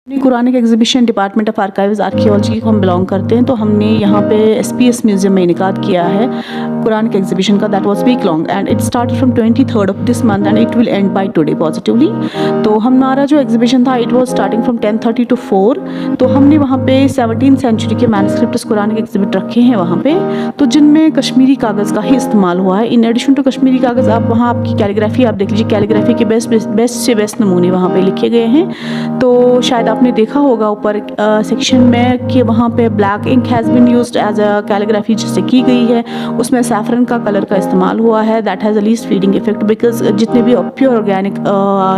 Quranic exhibition department of archives archaeology को हम belong करते हैं, तो हमने यहाँ पे एसपीएस म्यूज़ियम में इनेकाद किया है कुरानिक एग्जीबिशन का। That was week long and it started from 23rd of this month and it will end by today positively. तो हमारा जो एग्जीबिशन था it was starting from 10:30 to 4। तो हमने वहाँ पे 17th सेंचुरी के मैन्युस्क्रिप्ट्स कुरानिक एग्जिबिट रखे हैं वहाँ पे, तो जिनमें कश्मीरी कागज़ का ही इस्तेमाल हुआ है। इन एडिशन टू कश्मीरी कागज़ आप वहाँ आपकी कैलीग्राफी आप देख लीजिए, कैलीग्राफी के बेस्ट से बेस्ट नमूने वहाँ पे लिखे गए हैं। तो शायद आपने देखा होगा ऊपर सेक्शन में कि वहाँ पे black ink has been used as a calligraphy जिससे की गई है, उसमें सैफरन का कलर का इस्तेमाल हुआ है। That has a least feeding effect because जितने भी प्योर ऑर्गेनिक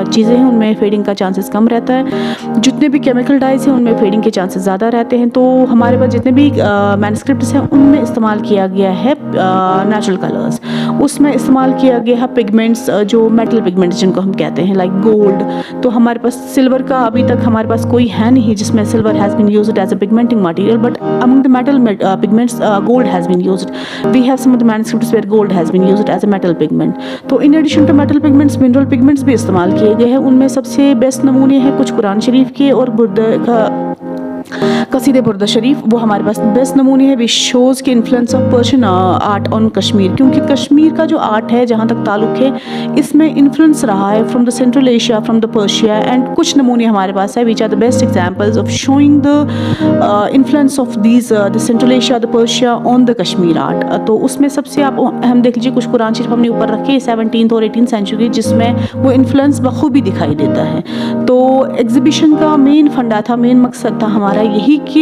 चीज़ें हैं उनमें फेडिंग का चांसेस कम रहता है, जितने भी केमिकल डाइज हैं उनमें फेडिंग के चांसेस ज़्यादा रहते हैं। तो हमारे पास जितने भी मैन्युस्क्रिप्ट्स हैं उनमें इस्तेमाल किया गया है नेचुरल कलर्स, उसमें इस्तेमाल किया गया है पिगमेंट्स जो मेटल पिगमेंट्स जिनको हम कहते हैं लाइक गोल्ड। तो हमारे पास सिल्वर का अभी तक हमारे पास कोई है नहीं जिसमें silver has been used as a pigmenting material, but among the metal pigments gold has been used. We have some of the manuscripts where gold has been used as a metal pigment. तो in addition to metal pigments mineral pigments भी इस्तेमाल किए गए हैं। उनमें सबसे best नमूने हैं कुछ कुरान शरीफ के और कसीदे बुर्दा शरीफ, वो हमारे पास बेस्ट नमूने हैं। विच शोज़ के influence of Persian art on Kashmir, क्योंकि कश्मीर का जो आर्ट है जहाँ तक ताल्लुक़ है इसमें इन्फ्लुएंस रहा है from the Central Asia, from the Persia. And कुछ नमूने हमारे पास है which are the best examples of showing the influence of these the Central Asia the Persia on the Kashmir art. तो उसमें सबसे आप हम देख लीजिए कुछ कुरान शरीफ हमने ऊपर रखे 17th और 18th सेंचुरी जिसमें वो इन्फ्लुएंस बखूबी दिखाई देता है। तो एग्जीबिशन का मेन फंडा था, मेन मकसद था हमारा यही कि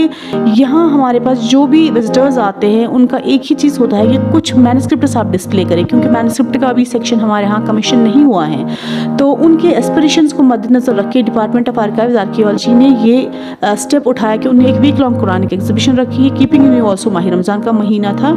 यहाँ हमारे पास जो भी विजिटर्स आते हैं उनका एक ही चीज़ होता है कि कुछ मैन्युस्क्रिप्ट्स आप डिस्प्ले करें, क्योंकि मैन्युस्क्रिप्ट का अभी सेक्शन हमारे यहाँ कमीशन नहीं हुआ है। तो उनके एस्पिरेशंस को मद्देनजर रख के डिपार्टमेंट ऑफ आर्काइव्स आर्कियोलॉजी ने ये स्टेप उठाया कि उन्हें एक वीक लॉन्ग कुरानिक एग्जीबिशन रखी है। कीपिंग इन व्यू ऑल्सो माह रमज़ान का महीना था,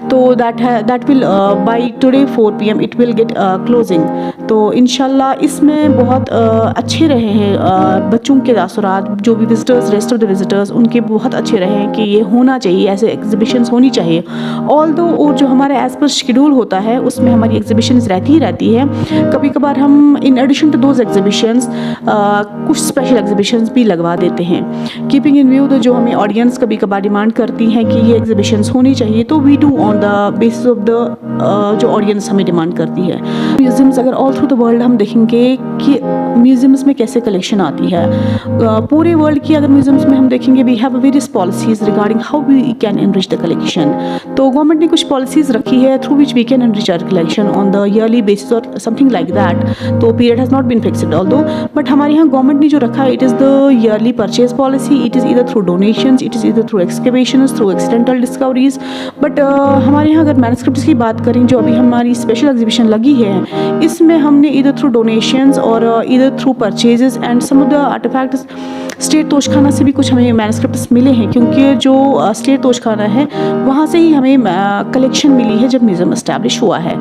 तो that will by today 4 PM it will get closing. तो इंशाल्लाह इसमें बहुत अच्छे रहे हैं बच्चों के तासुरात, जो भी visitors rest of the visitors उनके बहुत अच्छे रहे हैं कि ये होना चाहिए, ऐसे एग्जीबिशंस होनी चाहिए। ऑल दो और जो हमारा एज पर शेड्यूल होता है उसमें हमारी एग्जीबिशंस रहती है। कभी कभार हम in addition to those exhibitions कुछ स्पेशल एग्जीबिशंस भी लगवा देते हैं। कीपिंग इन व्यू तो जो हमें ऑडियंस कभी कभार डिमांड करती हैं कि ये एग्जीबिशंस होनी चाहिए, तो we do on the basis of the जो ऑडियंस हमें डिमांड करती है। म्यूजियम्स अगर ऑल थ्रू द वर्ल्ड हम देखेंगे कि म्यूजियम्स में कैसे कलेक्शन आती है, पूरे वर्ल्ड की अगर म्यूजियम्स में हम देखेंगे we have various policies regarding how we can enrich the collection. तो गवर्नमेंट ने कुछ पॉलिसीज रखी है through which we can enrich our collection on the yearly basis और समथिंग लाइक दैट। तो period has not been fixed although, but हमारे यहाँ government ने जो रखा है it is the yearly purchase policy. It is either through donations, it is either through excavations, through accidental discoveries. But हमारे यहाँ अगर मैन्युस्क्रिप्ट्स की बात करें जो अभी हमारी स्पेशल एग्जीबिशन लगी है इसमें हमने ईदर थ्रू डोनेशंस और either through purchases and some of the artefacts state तोशखाना से भी कुछ हमें मैन्युस्क्रिप्ट्स मिले हैं, क्योंकि जो स्टेट तोशखाना है वहाँ से ही हमें कलेक्शन मिली है जब म्यूज़ियम इस्टेब्लिश हुआ है।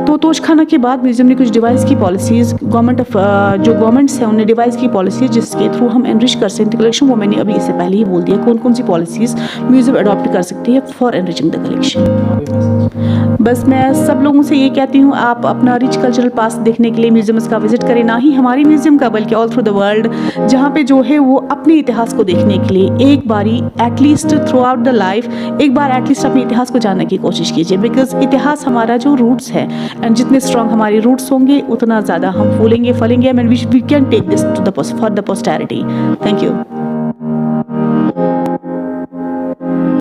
तो तोशखाना के बाद म्यूज़ियम ने कुछ डिवाइस की पॉलिसीज़ जो गवर्नमेंट्स हैं उन्होंने डिवाइस की पॉलिसीज़ जिसके थ्रू हम एनरिच कर सकते हैं कलेक्शन, वो मैंने अभी इससे पहले ही बोल दिया कौन कौन सी पॉलिसीज़ म्यूज़ियम अडॉप्ट कर सकती है फॉर एनरिचिंग द कलेक्शन। बस मैं सब लोगों से ये कहती हूँ आप अपना रिच कल्चरल पास्ट देखने के लिए म्यूज़ियम्स का विजिट करें, ना ही हमारी म्यूज़ियम का बल्कि ऑल थ्रू द वर्ल्ड, जहाँ पे जो है वो अपने इतिहास को देखने के लिए एक बारी at least through out the life एक बार एटलीस्ट अपने इतिहास को जानने की कोशिश कीजिए। बिकॉज इतिहास हमारा जो रूट्स है एंड जितने स्ट्रॉन्ग हमारे रूट्स होंगे उतना ज़्यादा हम फूलेंगे फलेंगे and we can take this to the for the posterity. Thank you.